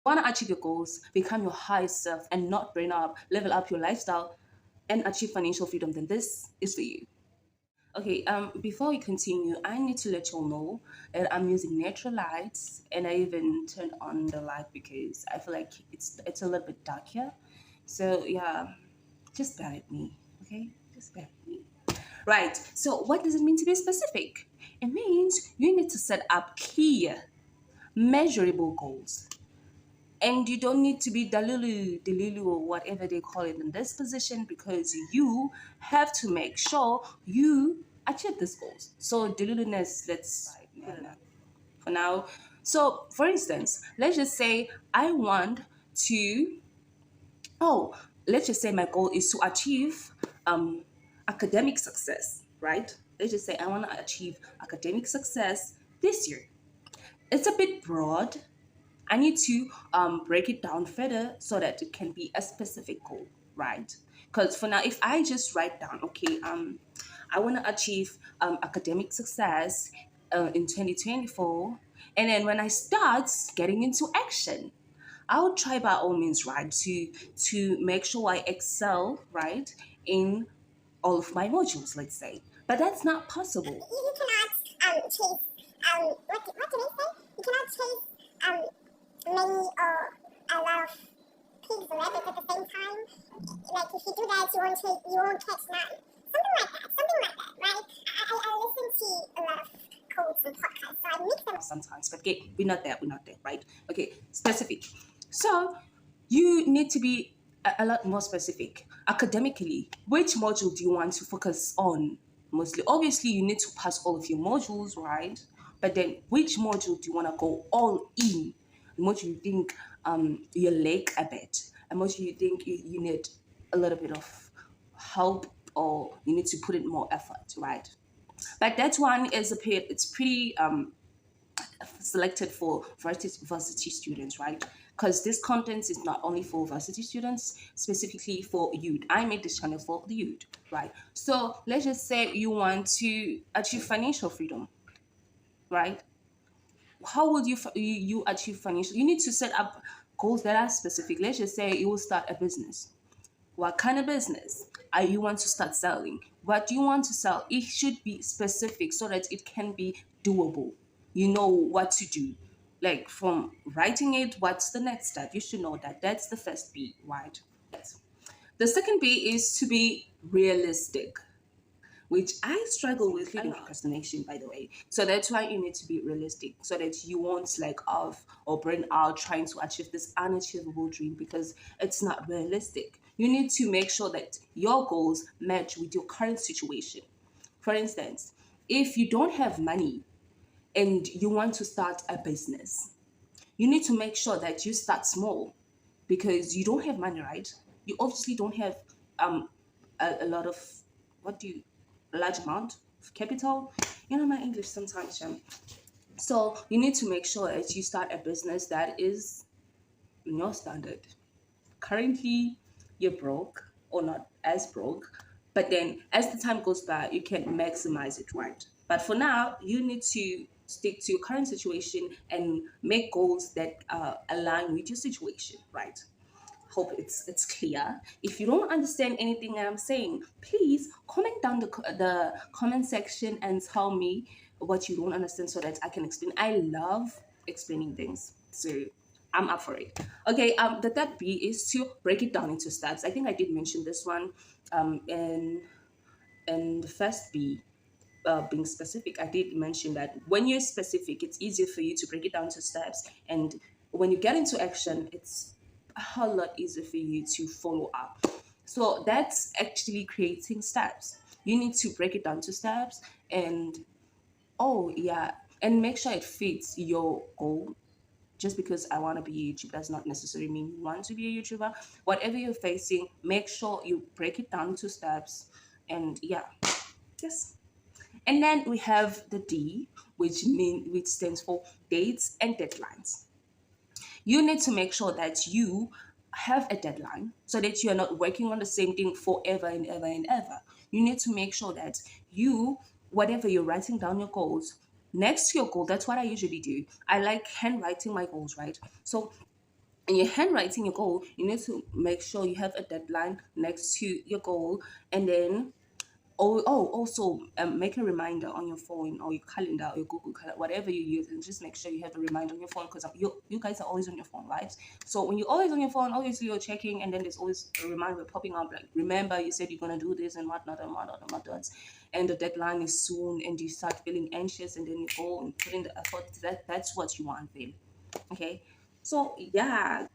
Want to achieve your goals, become your highest self, and not burn up, level up your lifestyle, and achieve financial freedom, then this is for you. Okay, before we continue, I need to let you all know that I'm using natural lights, and I even turned on the light because I feel like it's a little bit dark here. So yeah, just bear with me, okay? Just bear with me. Right. So what does it mean to be specific? It means you need to set up clear, measurable goals. And you don't need to be delulu or whatever they call it in this position, because you have to make sure you achieve these goals. So deluluness, let's put it up for now. So for instance, let's just say I want to, oh, let's just say my goal is to achieve academic success, right? Let's just say I want to achieve academic success this year. It's a bit broad. I need to break it down further so that it can be a specific goal, right? Because for now, if I just write down, okay, I want to achieve academic success in 2024, and then when I start getting into action, I would try by all means, right, to make sure I excel, right, in all of my modules, let's say. But that's not possible. You cannot chase what do they say? You cannot chase many or a lot of pigs or rabbits at the same time. Like if you do that, you won't catch none. Something like that, right? I listen to a lot of quotes and podcasts, so I mix them Sometimes, but okay, we're not there, right? Okay, specific. So you need to be a lot more specific academically. Which module do you want to focus on mostly? Obviously you need to pass all of your modules, right? But then which module do you want to go all in? What you think you lack a bit, and what you think you need a little bit of help, or you need to put in more effort, right? But that one is it's pretty selected for varsity students, right? Because this content is not only for varsity students, specifically for youth. I made this channel for the youth, right? So let's just say you want to achieve financial freedom, right? How would you achieve financial? You need to set up goals that are specific. Let's just say you will start a business. What kind of business are you want to start selling? What do you want to sell? It should be specific so that it can be doable. You know what to do. Like from writing it, what's the next step? You should know that. That's the first B, right? Yes. The second B is to be realistic, which I struggle with a lot. Procrastination, by the way. So that's why you need to be realistic so that you won't slack off or burn out trying to achieve this unachievable dream, because it's not realistic. You need to make sure that your goals match with your current situation. For instance, if you don't have money and you want to start a business, you need to make sure that you start small, because you don't have money, right? You obviously don't have a lot of, what do you, a large amount of capital. You know my English sometimes, so you need to make sure that you start a business that is in your standard. Currently you're broke or not as broke, but then as the time goes by you can maximize it, right? But for now you need to stick to your current situation and make goals that align with your situation, right? Hope it's clear. If you don't understand anything I'm saying, please comment down the comment section and tell me what you don't understand so that I can explain. I love explaining things, so I'm up for it. Okay, the third B is to break it down into steps. I think I did mention this one in the first B. Being specific, I did mention that when you're specific, it's easier for you to break it down to steps, and when you get into action, it's a whole lot easier for you to follow up. So that's actually creating steps. You need to break it down to steps, and oh yeah, and make sure it fits your goal. Just because I want to be a YouTuber does not necessarily mean you want to be a YouTuber. Whatever you're facing, make sure you break it down to steps, and yeah, yes. And then we have the D, which stands for dates and deadlines. You need to make sure that you have a deadline so that you are not working on the same thing forever and ever and ever. You need to make sure that you, whatever you're writing down your goals, next to your goal, that's what I usually do. I like handwriting my goals, right? So and you're handwriting your goal, you need to make sure you have a deadline next to your goal. And then also make a reminder on your phone or your calendar or your Google Calendar, whatever you use, and just make sure you have a reminder on your phone, because you guys are always on your phone, right? So when you're always on your phone, obviously you're checking, and then there's always a reminder popping up like, remember you said you're gonna do this and whatnot and whatnot and whatnot, and the deadline is soon, and you start feeling anxious, and then you go and put in the effort. That's what you want, then. Okay. So yeah,